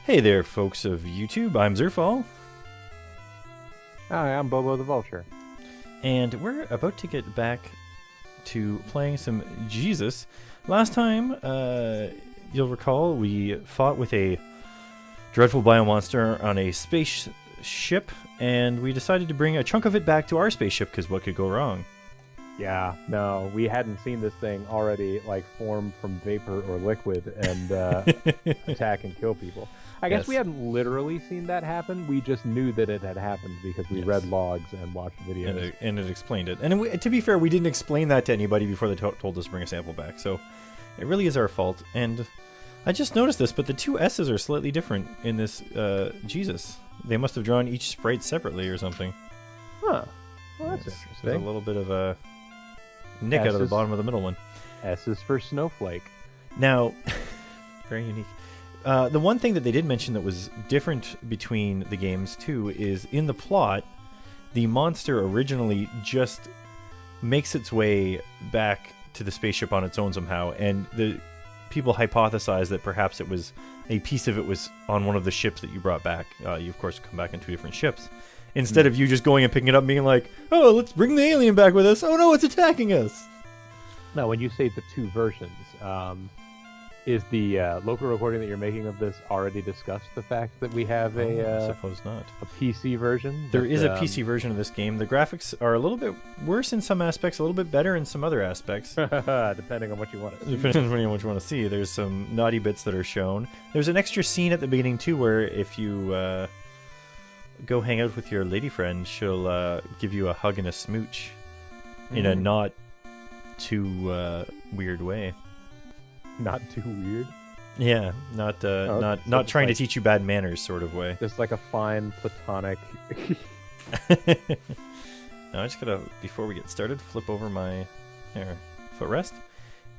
Hey there, folks of YouTube. I'm Zerfall. Hi, I'm BoboTheVulture. And we're about to get back to playing some Jesus. Last time, you'll recall, we fought with a dreadful biomonster on a spaceship, and we decided to bring a chunk of it back to our spaceship, because what could go wrong? Yeah, no, we hadn't seen this thing already, like, form from vapor or liquid and attack and kill people. I guess we hadn't literally seen that happen. We just knew that it had happened because we read logs and watched videos. And it explained it. And to be fair, we didn't explain that to anybody before they told us to bring a sample back. So it really is our fault. And I just noticed this, but the two S's are slightly different in this Jesus. They must have drawn each sprite separately or something. Huh. Well, that's interesting. There's a little bit of a nick out of the bottom of the middle one. S is for snowflake. Now, very unique. The one thing that they did mention that was different between the games, too, is in the plot, the monster originally just makes its way back to the spaceship on its own somehow, and the people hypothesize that perhaps it was a piece of it was on one of the ships that you brought back. You, of course, come back in two different ships. Instead of you just going and picking it up and being like, oh, let's bring the alien back with us. Oh, no, it's attacking us. Now, when you say the two versions, is the local recording that you're making of this already discussed the fact that we have I suppose not. A PC version? There is a PC version of this game. The graphics are a little bit worse in some aspects, a little bit better in some other aspects. Depending on what you want to see. Depending on what you want to see. There's some naughty bits that are shown. There's an extra scene at the beginning, too, where if you go hang out with your lady friend, she'll give you a hug and a smooch in a not too weird way. Not too weird. Yeah, not trying to teach you bad manners sort of way. Just like a fine platonic. Now I just gotta, before we get started, flip over my footrest,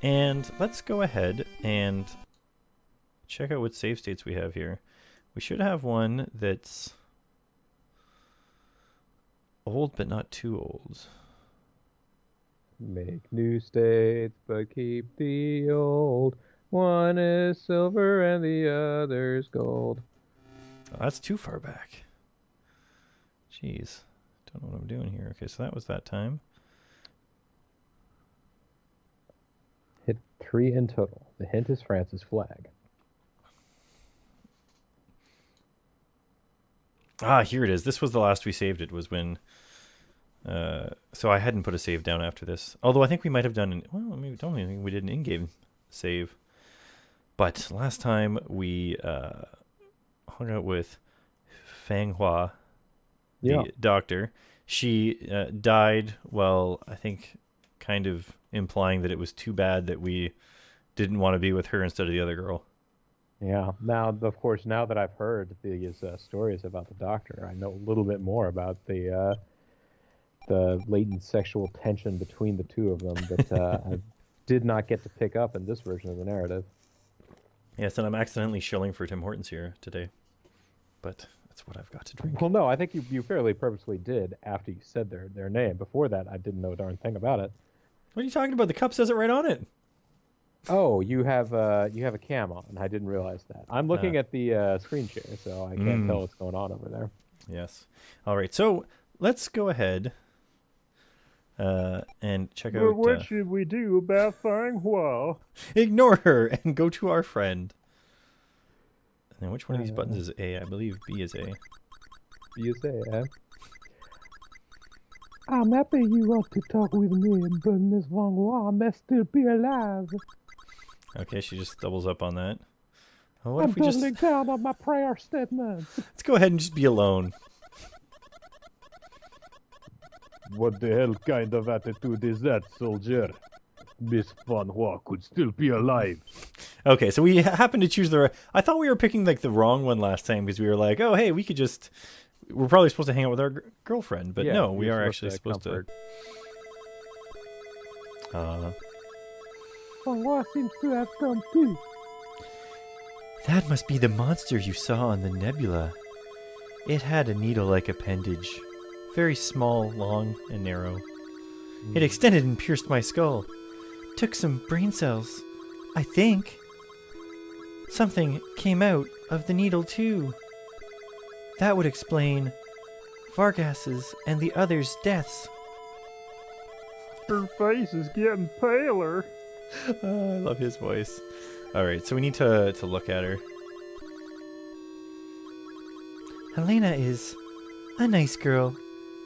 and let's go ahead and check out what save states we have here. We should have one that's old but not too old. Make new states, but keep the old. One is silver and the other's gold. Oh, that's too far back. Jeez. Don't know what I'm doing here. Okay, so that was that time. Hit 3 in total. The hint is France's flag. Ah, here it is. This was the last we saved. It was when... so I hadn't put a save down after this. Although I think we might have done... well, maybe don't think we did an in-game save. But last time we hung out with Fang Hua, the doctor. She died, well, I think kind of implying that it was too bad that we didn't want to be with her instead of the other girl. Yeah. Now, of course, now that I've heard these stories about the doctor, I know a little bit more about the latent sexual tension between the two of them that I did not get to pick up in this version of the narrative. Yes, and I'm accidentally shilling for Tim Hortons here today, but that's what I've got to drink. Well, no, I think you fairly purposely did after you said their name. Before that, I didn't know a darn thing about it. What are you talking about? The cup says it right on it. Oh, you have a cam on. I didn't realize that. I'm looking at the screen share, so I can't tell what's going on over there. Yes. All right, so let's go ahead and check out... what should we do about Fang Hua? Ignore her and go to our friend. And which one of these buttons is A? I believe B is A. B is A, eh? I'm happy you want to talk with me, but Miss Fang Hua must still be alive. Okay, she just doubles up on that. Oh, what I'm if we doubling down on my prayer statement. Let's go ahead and just be alone. What the hell kind of attitude is that, soldier? Miss Fang Hua could still be alive. Okay, so we happened to choose the... I thought we were picking like the wrong one last time because we were like, oh, hey, we could just... We're probably supposed to hang out with our girlfriend, but no, we are actually supposed to... Fang Hua seems to have gone too. That must be the monster you saw on the nebula. It had a needle-like appendage. Very small, long, and narrow. It extended and pierced my skull. Took some brain cells, I think. Something came out of the needle too. That would explain Vargas's and the others' deaths. Her face is getting paler. I love his voice. Alright, so we need to look at her. Helena is a nice girl.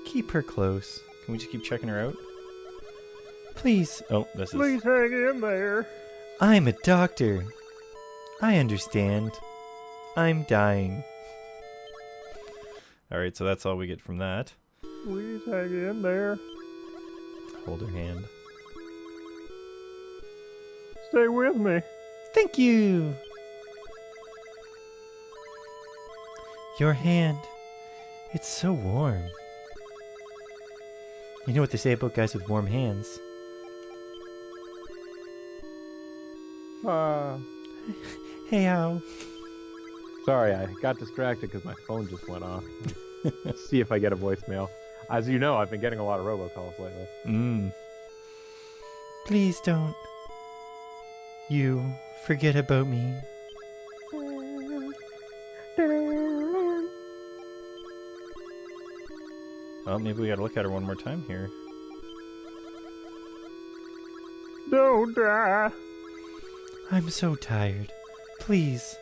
Keep her close. Can we just keep checking her out? Please. Oh, this is... Please hang in there. I'm a doctor. I understand. I'm dying. Alright, so that's all we get from that. Please hang in there. Hold her hand. Stay with me. Thank you! Your hand. It's so warm. You know what they say about guys with warm hands. Hey, how? Sorry, I got distracted because my phone just went off. See if I get a voicemail. As you know, I've been getting a lot of robocalls lately. Please don't. You forget about me. Well, maybe we gotta look at her one more time here. Don't die. I'm so tired. Please,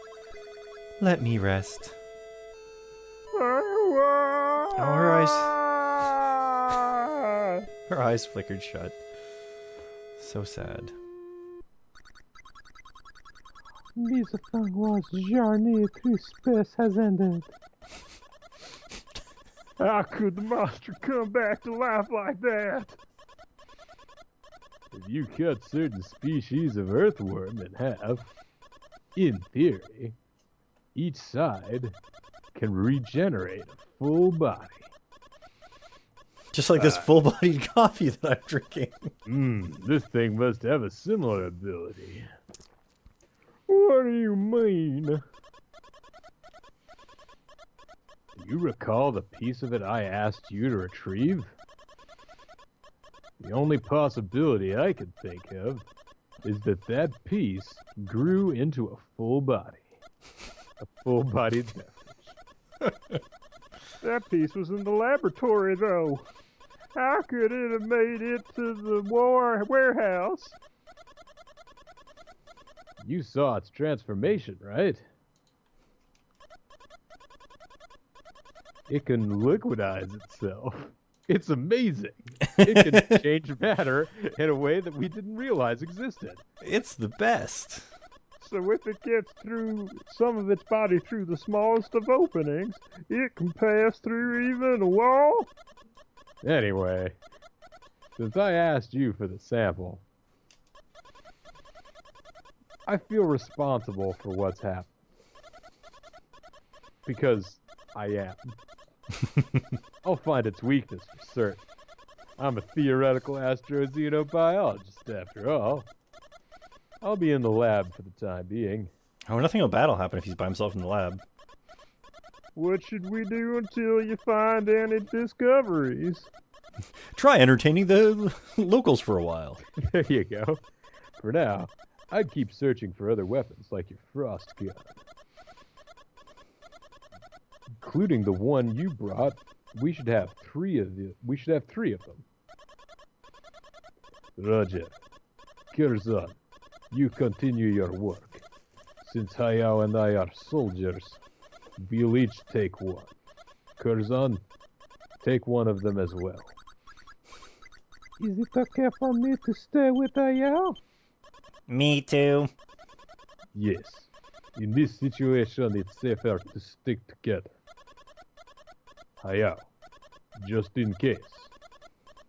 let me rest. Oh, her eyes flickered shut. So sad. Mr. Fangwa's journey through space has ended. How could the monster come back to life like that? If you cut certain species of earthworm in half, in theory, each side can regenerate a full body. Just like this full-bodied coffee that I'm drinking. This thing must have a similar ability. What do you mean? Do you recall the piece of it I asked you to retrieve? The only possibility I could think of is that that piece grew into a full body. A full-bodied beverage. That piece was in the laboratory, though. How could it have made it to the warehouse? You saw its transformation, right? It can liquidize itself. It's amazing. It can change matter in a way that we didn't realize existed. It's the best. So if it gets through some of its body through the smallest of openings, it can pass through even a wall? Anyway, since I asked you for the sample, I feel responsible for what's happened. Because I am. I'll find its weakness for certain. I'm a theoretical astro-xeno-biologist after all. I'll be in the lab for the time being. Oh, nothing bad will happen if he's by himself in the lab. What should we do until you find any discoveries? Try entertaining the locals for a while. There you go. For now, I'd keep searching for other weapons like your frost gun. Including the one you brought, we should have three of them. Roger. Curzon, you continue your work. Since Hayao and I are soldiers, we'll each take one. Curzon, take one of them as well. Is it okay for me to stay with Hayao? Me too. Yes. In this situation, it's safer to stick together. Hayao, just in case,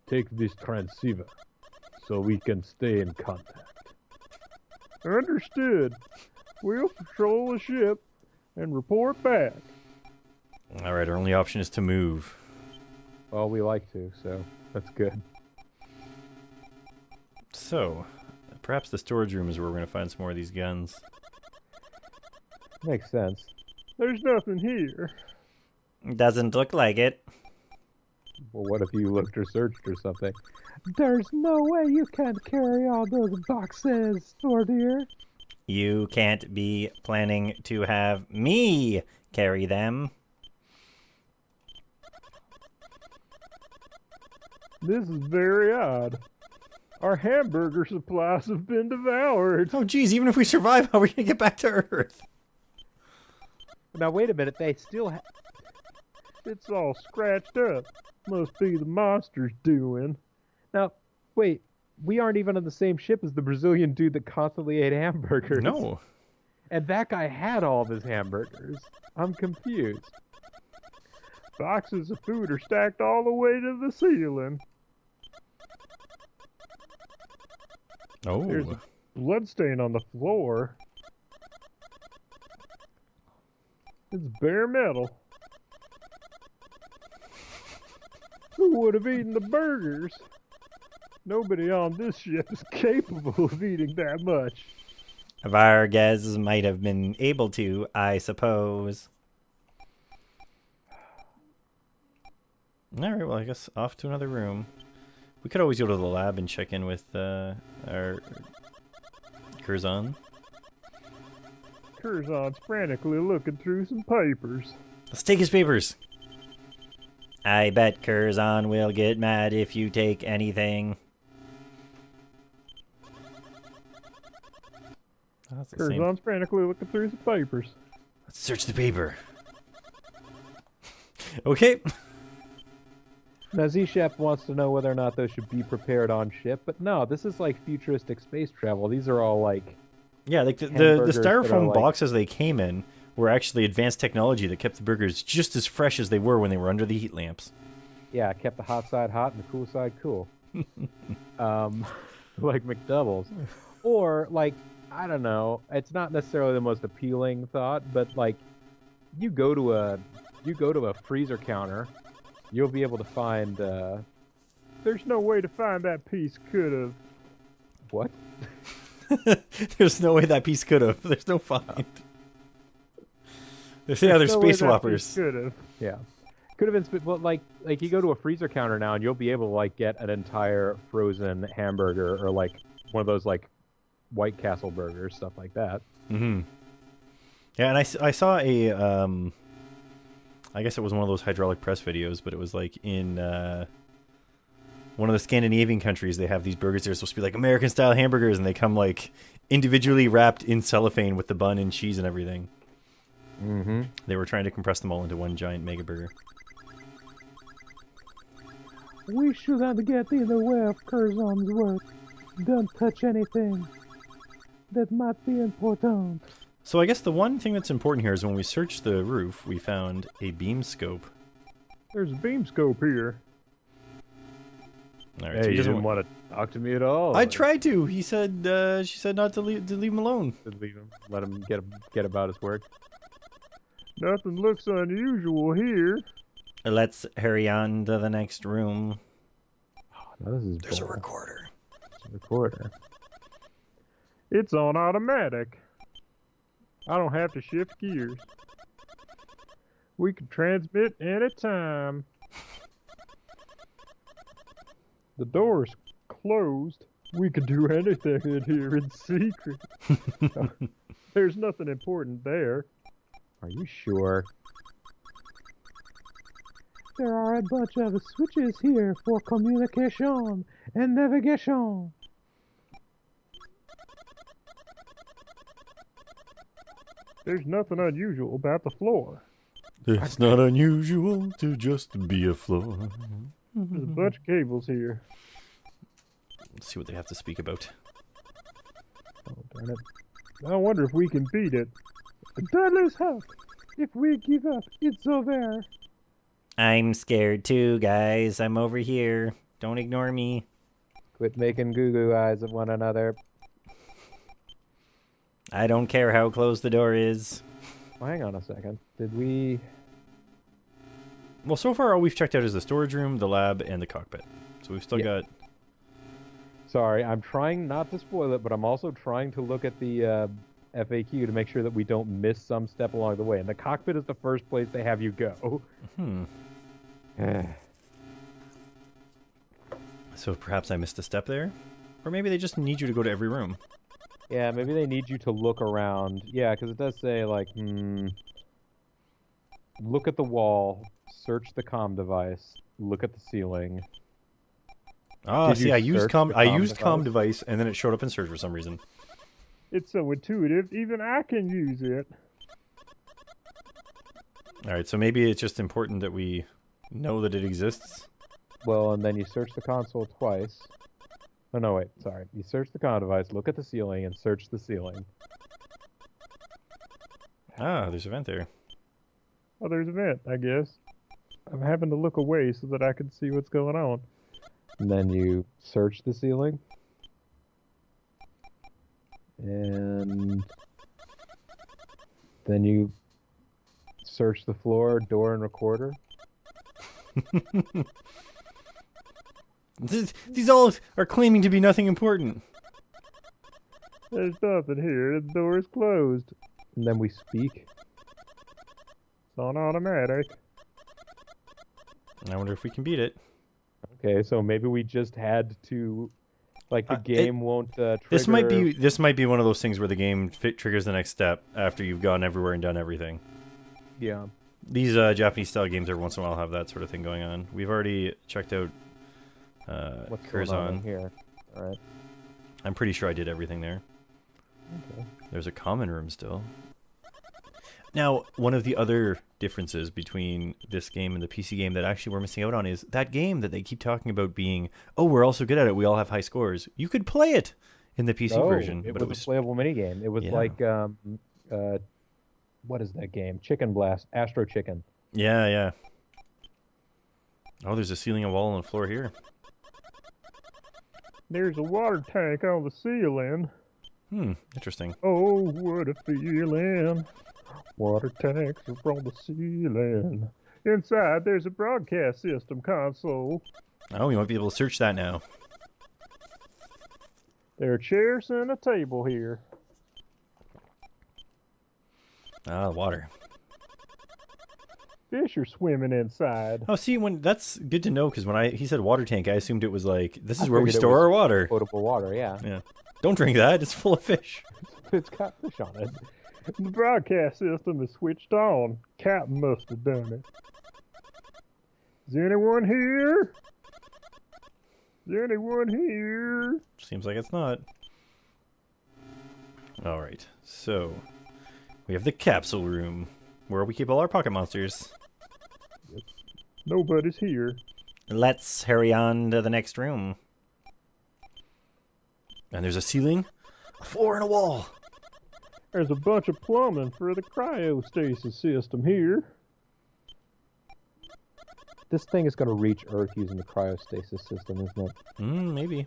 take this transceiver so we can stay in contact. Understood. We'll patrol the ship and report back. Alright, our only option is to move. Well, we like to, so that's good. So, perhaps the storage room is where we're going to find some more of these guns. Makes sense. There's nothing here. Doesn't look like it. Well, what if you looked or searched or something? There's no way you can carry all those boxes stored here. You can't be planning to have me carry them. This is very odd. Our hamburger supplies have been devoured. Oh, geez, even if we survive, how are we going to get back to Earth? Now, wait a minute. They still It's all scratched up. Must be the monster's doing. Now, wait. We aren't even on the same ship as the Brazilian dude that constantly ate hamburgers. No. And that guy had all of his hamburgers. I'm confused. Boxes of food are stacked all the way to the ceiling. Oh. There's a bloodstain on the floor. It's bare metal. Who would have eaten the burgers? Nobody on this ship is capable of eating that much. Vargas might have been able to, I suppose. Alright, well, I guess off to another room. We could always go to the lab and check in with our Curzon. Curzon's frantically looking through some papers. Let's take his papers. I bet Curzon will get mad if you take anything. That's the same. Curzon's frantically looking through some papers. Let's search the paper. Okay. Now, Z-Shep wants to know whether or not those should be prepared on ship, but no, this is like futuristic space travel. These are all like... Yeah, like the hamburgers that are styrofoam like- boxes they came in were actually advanced technology that kept the burgers just as fresh as they were when they were under the heat lamps. Yeah, kept the hot side hot and the cool side cool. Like McDoubles. Or, like, I don't know, it's not necessarily the most appealing thought, but, like, you go to a freezer counter, you'll be able to find, There's no way to find that piece could have. what? There's no way that piece could have. There's no find. They're space whoppers. Could have. Yeah. Could have been, well, like you go to a freezer counter now and you'll be able to, like, get an entire frozen hamburger or, like, one of those, like, White Castle burgers, stuff like that. Mm-hmm. Yeah, and I saw a, I guess it was one of those hydraulic press videos, but it was like in one of the Scandinavian countries, they have these burgers. They're supposed to be like American-style hamburgers, and they come like individually wrapped in cellophane with the bun and cheese and everything. Mm-hmm. They were trying to compress them all into one giant mega burger. We shouldn't get in the way of Curzon's work. Don't touch anything that might be important. So I guess the one thing that's important here is when we searched the roof, we found a beam scope. There's a beam scope here. All right, Hey, so he you doesn't didn't want to talk to me at all. I tried to. He said, she said not to leave him alone. Should leave him. Let him get about his work. Nothing looks unusual here. Let's hurry on to the next room. No, this is There's a bull. recorder. It's a recorder. It's on automatic. I don't have to shift gears. We can transmit anytime. The door's closed. We could do anything in here in secret. There's nothing important there. Are you sure? There are a bunch of switches here for communication and navigation. There's nothing unusual about the floor. It's not unusual to just be a floor. There's a bunch of cables here. Let's see what they have to speak about. Oh, darn it. I wonder if we can beat it. Dudley's help. If we give up, it's over. I'm scared too, guys. I'm over here. Don't ignore me. Quit making goo-goo eyes at one another. I don't care how closed the door is. Well, hang on a second. Did we... Well, so far all we've checked out is the storage room, the lab, and the cockpit. So we've still got... Sorry, I'm trying not to spoil it, but I'm also trying to look at the FAQ to make sure that we don't miss some step along the way. And the cockpit is the first place they have you go. So perhaps I missed a step there? Or maybe they just need you to go to every room. Yeah, maybe they need you to look around. Yeah, because it does say, like, look at the wall, search the comm device, look at the ceiling. Ah, Did see, you I used search comm. the I comm used comm device? device, and then it showed up in search for some reason. It's so intuitive, even I can use it. All right, so maybe it's just important that we know that it exists. Well, and then you search the console twice. Oh, no, wait, sorry. You search the comm device, look at the ceiling, and search the ceiling. Ah, there's a vent there. Oh, there's a vent, I guess. I'm having to look away so that I can see what's going on. And then you search the ceiling. And then you search the floor, door, and recorder. These all are claiming to be nothing important. There's nothing here. The door is closed. And then we speak. It's on automatic. I wonder if we can beat it. Okay, so maybe we just had to, like, the game won't trigger. This might be one of those things where the game triggers the next step after you've gone everywhere and done everything. Yeah. These Japanese style games every once in a while have that sort of thing going on. We've already checked out What's going on in Curzon. here? All right. I'm pretty sure I did everything there. Okay. There's a common room still. Now, one of the other differences between this game and the PC game that actually we're missing out on is that game that they keep talking about being, oh, we're all so good at it, we all have high scores. You could play it in the PC version. It but was a playable minigame. It was like, what is that game? Chicken Blast, Astro Chicken. Yeah, yeah. Oh, there's a ceiling, a wall, and a floor here. There's a water tank on the ceiling. Interesting. Oh, what a feeling. Water tanks are on the ceiling. Inside, there's a broadcast system console. Oh, we might be able to search that now. There are chairs and a table here. Ah, water. Fish are swimming inside. Oh, see, that's good to know because when he said water tank, I assumed it was like this is I where we figured it store was our water. Potable water, yeah. Yeah. Don't drink that; it's full of fish. It's got fish on it. The broadcast system is switched on. Captain must have done it. Is anyone here? Is anyone here? Seems like it's not. All right, so we have the capsule room where we keep all our pocket monsters. Nobody's here. Let's hurry on to the next room. And there's a ceiling, a floor, and a wall. There's a bunch of plumbing for the cryostasis system here. This thing is going to reach Earth using the cryostasis system, isn't it? Maybe.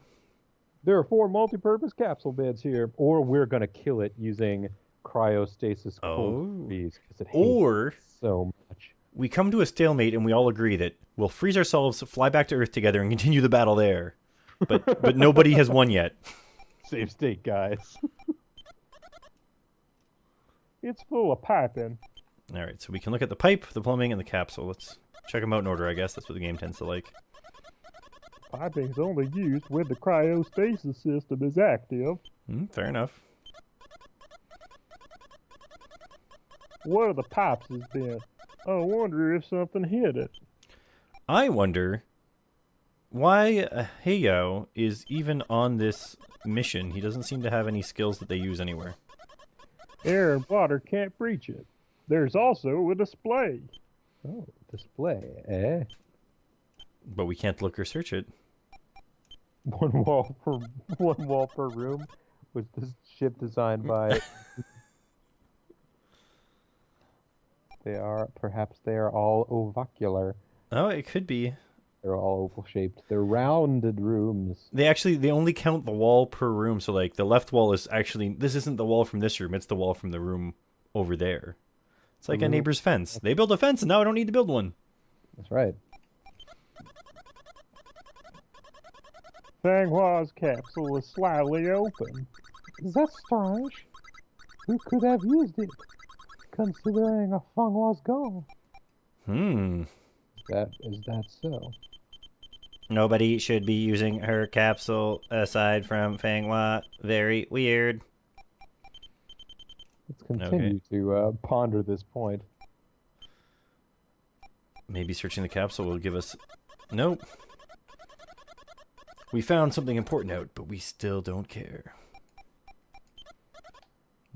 There are 4 multi-purpose capsule beds here, or we're going to kill it using cryostasis cold freeze because it hates so much. We come to a stalemate and we all agree that we'll freeze ourselves, fly back to Earth together, and continue the battle there. But nobody has won yet. Save state, guys. It's full of piping. All right, so we can look at the pipe, the plumbing, and the capsule. Let's check them out in order, I guess. That's what the game tends to like. Piping's only used when the cryostasis system is active. Fair enough. One of the pipes has been. I wonder if something hit it. I wonder why Heyo is even on this mission. He doesn't seem to have any skills that they use anywhere. Air and water can't breach it. There's also a display. Oh, display, eh? But we can't look or search it. One wall per room. Was this ship designed by? Perhaps they are all ovocular. Oh, it could be. They're all oval shaped. They're rounded rooms. They only count the wall per room. So like the left wall is actually, this isn't the wall from this room. It's the wall from the room over there. It's like a neighbor's fence. They built a fence and now I don't need to build one. That's right. Fanghua's capsule is slightly open. Is that strange? Who could have used it, considering Fanghua's gone? Is that so? Nobody should be using her capsule aside from Fanghua. Very weird. Let's continue to ponder this point. Maybe searching the capsule will give us... Nope. We found something important out, but we still don't care.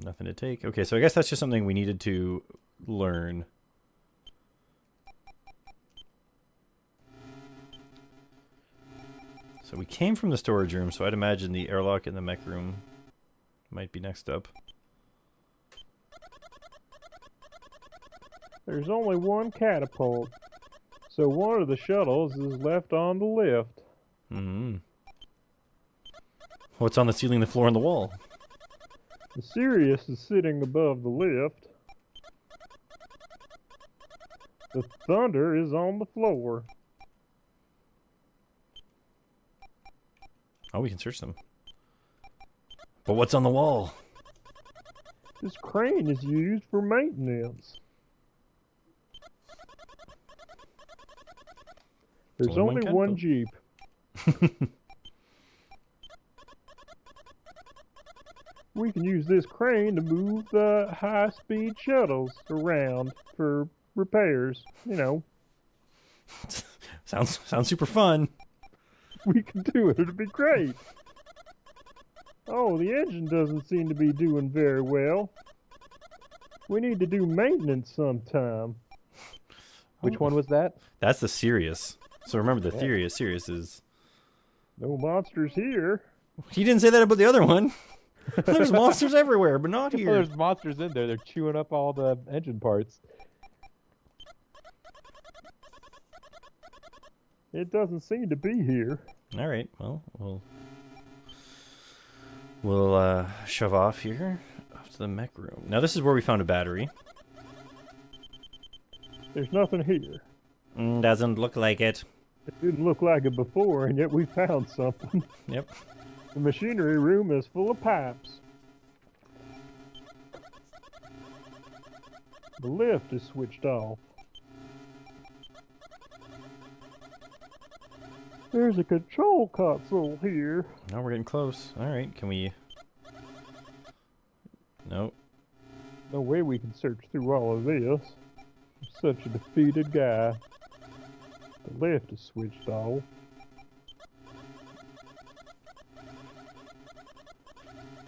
Nothing to take. Okay, so I guess that's just something we needed to learn. So we came from the storage room, so I'd imagine the airlock in the mech room might be next up. There's only one catapult, so one of the shuttles is left on the lift. Mm-hmm. What's on the ceiling, the floor, and the wall? The Sirius is sitting above the lift. The Thunder is on the floor. Oh, we can search them. But what's on the wall? This crane is used for maintenance. There's only one Jeep. We can use this crane to move the high-speed shuttles around for repairs, you know. Sounds super fun. We can do it. It'd be great. Oh, the engine doesn't seem to be doing very well. We need to do maintenance sometime. Which one was that? That's the Sirius. So remember the Sirius is... No monsters here. He didn't say that about the other one. There's monsters everywhere, but not here. Oh, there's monsters in there. They're chewing up all the engine parts. It doesn't seem to be here. All right, well, we'll shove off here up to the mech room. Now this is where we found a battery. There's nothing here. Doesn't look like it. It didn't look like it before, and yet we found something. Yep. The machinery room is full of pipes. The lift is switched off. There's a control console here. Now we're getting close. All right, can we... Nope. No way we can search through all of this. I'm such a defeated guy. The lift is switched off.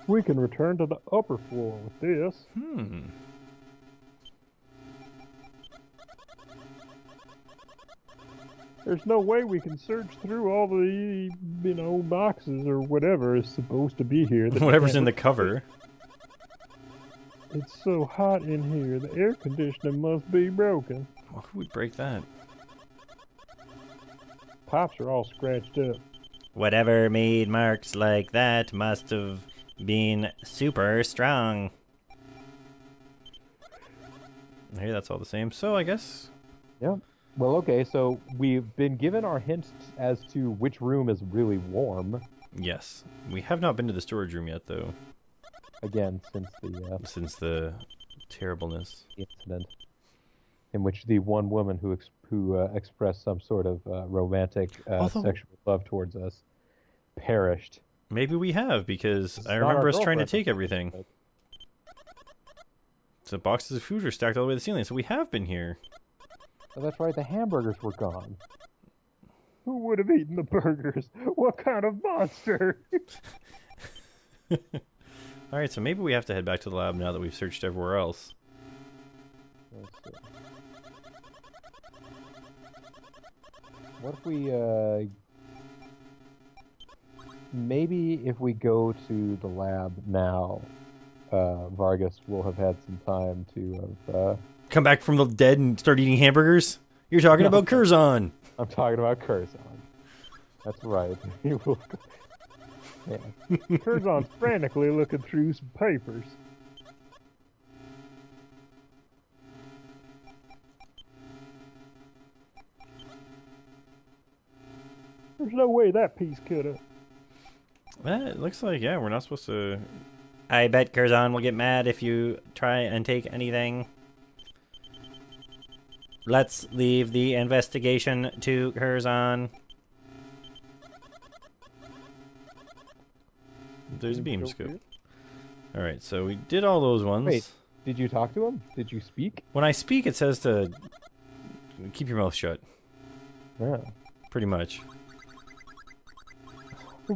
We can return to the upper floor with this. There's no way we can search through all the, you know, boxes or whatever is supposed to be here. Whatever's in the cover. It's so hot in here, the air conditioning must be broken. Well, who would break that? Pipes are all scratched up. Whatever made marks like that must have been super strong. I hear that's all the same, so I guess... Yep. Well, okay, so we've been given our hints as to which room is really warm. Yes. We have not been to the storage room yet, though. Again, since the terribleness incident, in which the one woman who expressed some sort of romantic sexual love towards us perished. Maybe we have, because I remember us trying to take everything. So boxes of food are stacked all the way to the ceiling, so we have been here. Oh, that's right, the hamburgers were gone. Who would have eaten the burgers? What kind of monster? Alright, so maybe we have to head back to the lab now that we've searched everywhere else. Let's see. What if we, maybe if we go to the lab now, Vargas will have had some time to have, come back from the dead and start eating hamburgers? You're talking about Curzon! I'm talking about Curzon. That's right. Yeah. Curzon's frantically looking through some papers. There's no way that piece could have. It looks like, yeah, we're not supposed to... I bet Curzon will get mad if you try and take anything. Let's leave the investigation to Curzon. There's a beam scoop. All right, so we did all those ones. Wait, did you talk to him? Did you speak? When I speak, it says to keep your mouth shut. Yeah. Pretty much.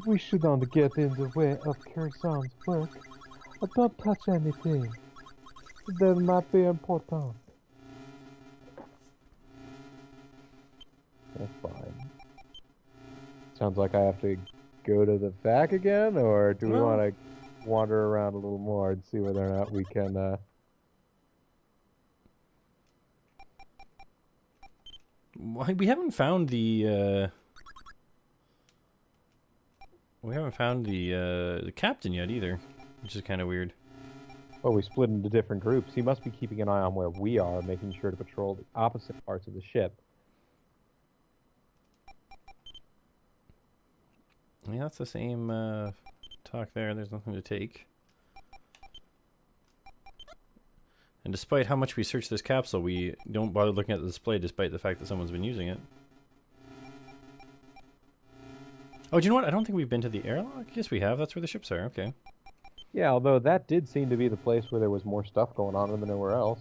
We shouldn't get in the way of Curzon's work. Don't touch anything. That might be important. That's fine. Sounds like I have to go to the FAQ again, or do we want to wander around a little more and see whether or not we can, We haven't found the, the captain yet either, which is kind of weird. Well, we split into different groups. He must be keeping an eye on where we are, making sure to patrol the opposite parts of the ship. Yeah, that's the same talk there. There's nothing to take. And despite how much we search this capsule, we don't bother looking at the display despite the fact that someone's been using it. Oh, do you know what? I don't think we've been to the airlock. Yes, we have. That's where the ships are. Okay. Yeah, although that did seem to be the place where there was more stuff going on than anywhere else.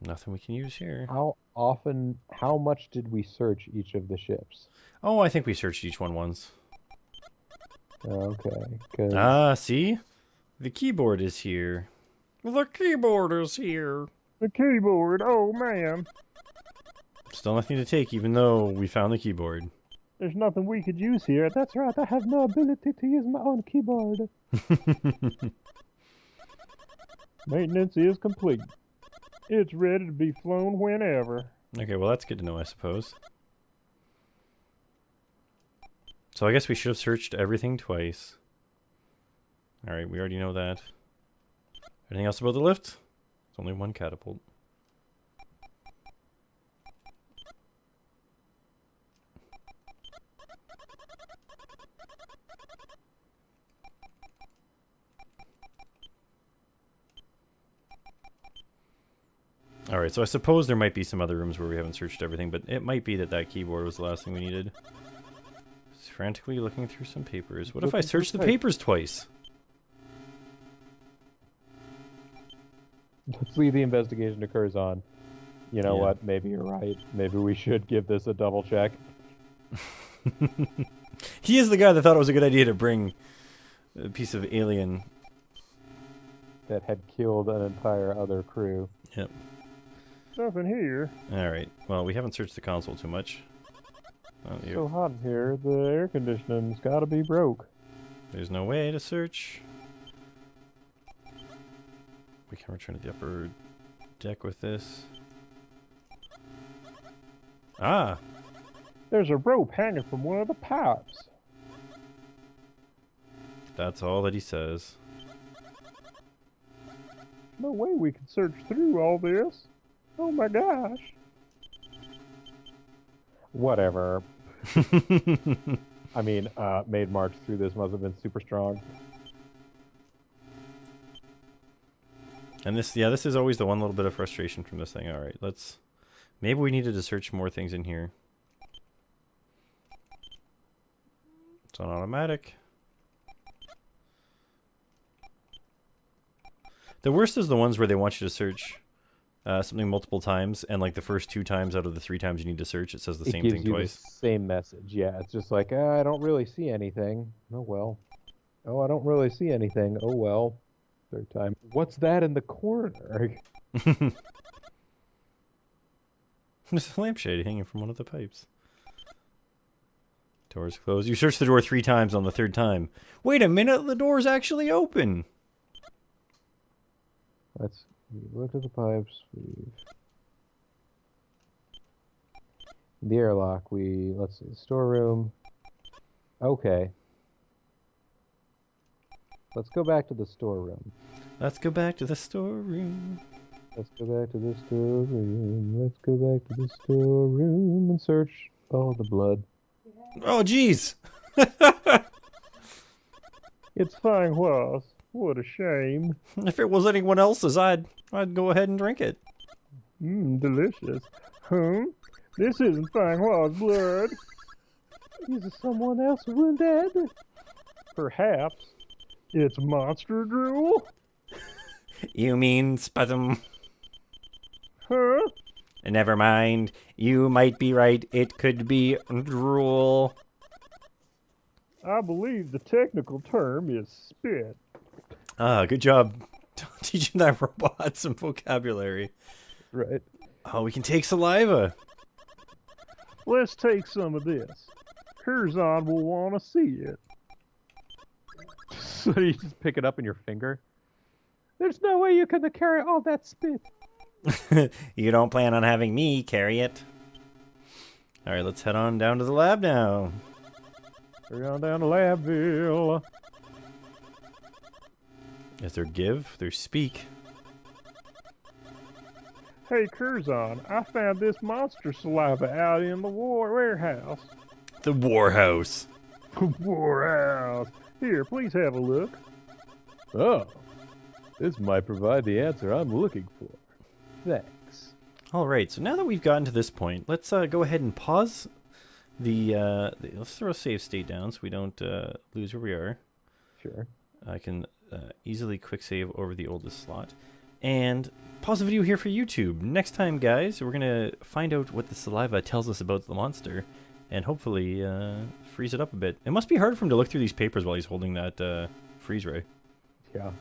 Nothing we can use here. How much did we search each of the ships? Oh, I think we searched each one once. Okay. Ah, see? The keyboard is here. The keyboard is here. The keyboard, oh man. Still nothing to take, even though we found the keyboard. There's nothing we could use here. That's right, I have no ability to use my own keyboard. Maintenance is complete. It's ready to be flown whenever. Okay, well that's good to know, I suppose. So I guess we should have searched everything twice. Alright, we already know that. Anything else about the lift? It's only one catapult. Alright, so I suppose there might be some other rooms where we haven't searched everything, but it might be that that keyboard was the last thing we needed. Just frantically looking through some papers. What if I search the papers twice? Let's leave the investigation to Curzon. You know what? Maybe you're right. Maybe we should give this a double check. He is the guy that thought it was a good idea to bring a piece of alien that had killed an entire other crew. Yep. Nothing here. Alright, well, we haven't searched the console too much. Oh, It's so hot in here, the air conditioning's gotta be broke. There's no way to search. We can return to the upper deck with this. Ah! There's a rope hanging from one of the pipes. That's all that he says. No way we could search through all this. Oh my gosh. Whatever. I mean, Maid March through this must have been super strong. And this, yeah, this is always the one little bit of frustration from this thing. Alright, let's... Maybe we needed to search more things in here. It's on automatic. The worst is the ones where they want you to search something multiple times, and like the first 2 times out of the 3 times you need to search, it says the same thing twice. The same message, yeah. It's just like, I don't really see anything. Oh well. Oh, I don't really see anything. Oh well. 3rd time. What's that in the corner? There's a lampshade hanging from one of the pipes. Door's closed. You search the door 3 times on the 3rd time. Wait a minute, the door's actually open. Let's look at the pipes. The airlock. Let's see, the storeroom. Okay. Let's go back to the storeroom. Let's go back to the storeroom. Let's go back to the storeroom. Let's go back to the storeroom and search all the blood. Oh, jeez! It's fine was. What a shame. If it was anyone else's, I'd go ahead and drink it. Delicious. This isn't Fang Hua's blood. Is someone else wounded? Perhaps it's monster drool? You mean sputum? Huh? Never mind. You might be right. It could be drool. I believe the technical term is spit. Ah, good job teaching that robot some vocabulary. Right. Oh, we can take saliva. Let's take some of this. Curzon will want to see it. So you just pick it up in your finger? There's no way you can carry all that spit. You don't plan on having me carry it. All right, let's head on down to the lab now. We're on down to Labville. Is there give? There's speak. Hey, Curzon, I found this monster saliva out in the warehouse. The Warhouse. Warehouse. Here, please have a look. Oh. This might provide the answer I'm looking for. Thanks. All right, so now that we've gotten to this point, let's go ahead and pause let's throw a save state down so we don't lose where we are. Sure. I can easily quick save over the oldest slot. And pause the video here for YouTube. Next time, guys, we're going to find out what the saliva tells us about the monster and hopefully freeze it up a bit. It must be hard for him to look through these papers while he's holding that freeze ray. Yeah.